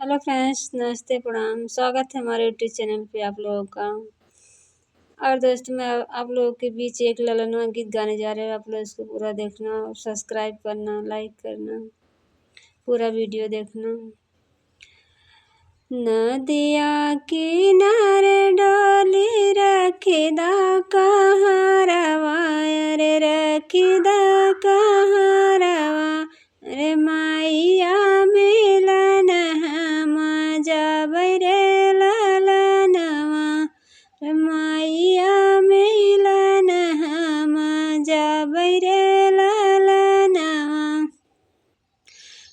Hello friends, नमस्ते, प्रणाम। स्वागत है हमारे यूट्यूब चैनल पे आप लोगों का। और दोस्तों, मैं आप लोगों के बीच एक ललनवा गीत गाने जा रहे हैं। आप लोग इसको पूरा देखना और सब्सक्राइब करना, लाइक करना, पूरा वीडियो देखना। नदिया किनारे डोली रखिदा कहाँ रवा, अरे रखिदा कहाँ रवा, अरे माइया मिलन हम जाबै रे ललनवा, रे माइया मिलन हम जाबै रे ललनवा।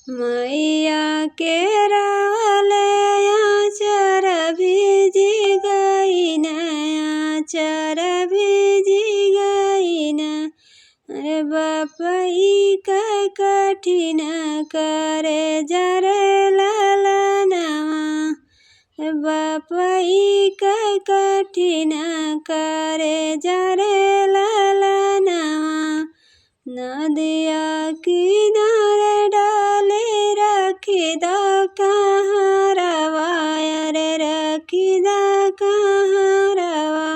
मैया के रावले आचर भीजी गईन, आचर भीजी गईन, अरे बापई का कठिन करे जरे ललनवा, बापई का कठिन करे जरे ललनवा। नदिया किनारे डाले रखिदा कहाँ रवा, अरे रखिदा कहाँ रवा,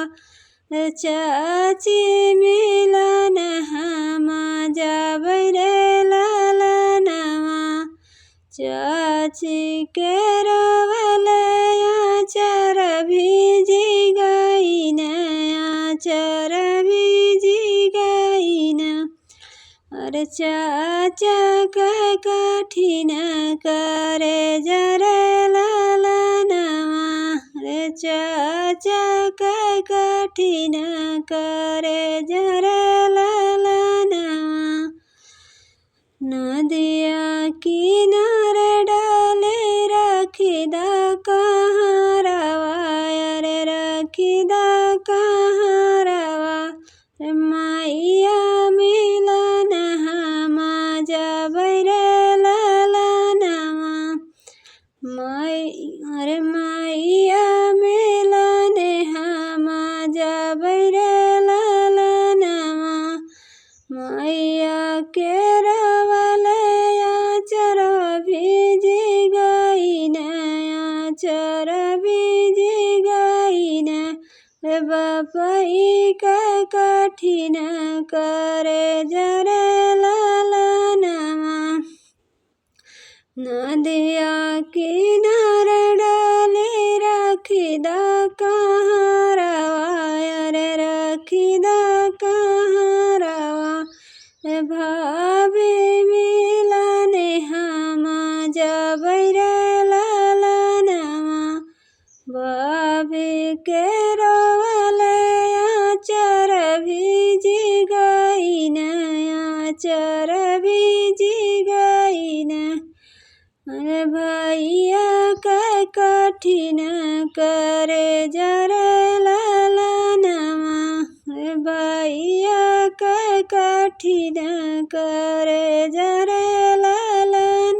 चाची मिलन हम जाबै रे ललनवा। चाची के रवले आचर भीजी गईन, आचर भीजी गईन, अरे चाचा का कठिन करे जरे ललनवा, अरे चाचा का कठिन करे जरे ललनवा। नदिया किनारे डाले रखिदा कहाँ रवा, अरे रखिदा कहाँ रवा, रे माइया मिलन हम जाबै रे ललनवा। अरे माइया मिलन हम जाबै रे ललनवा। मैया के रवले आचर भीजी गईन, आचर भीजी गईन, रे बापई का कठिन करे जरे ललनवा। नदिया किनारे डाले रखिदा कहाँ रवा, अरे रखिदा कहाँ रवा, रे भाभी मिलन हम जाबै रे ललनवा। भाभी के रवले आचर भीजी गईन, आचर भीजी गईन, अरे भैया का कठिन करे जरे ललनवा, अरे भैया का कठिन करे जरे ललनवा।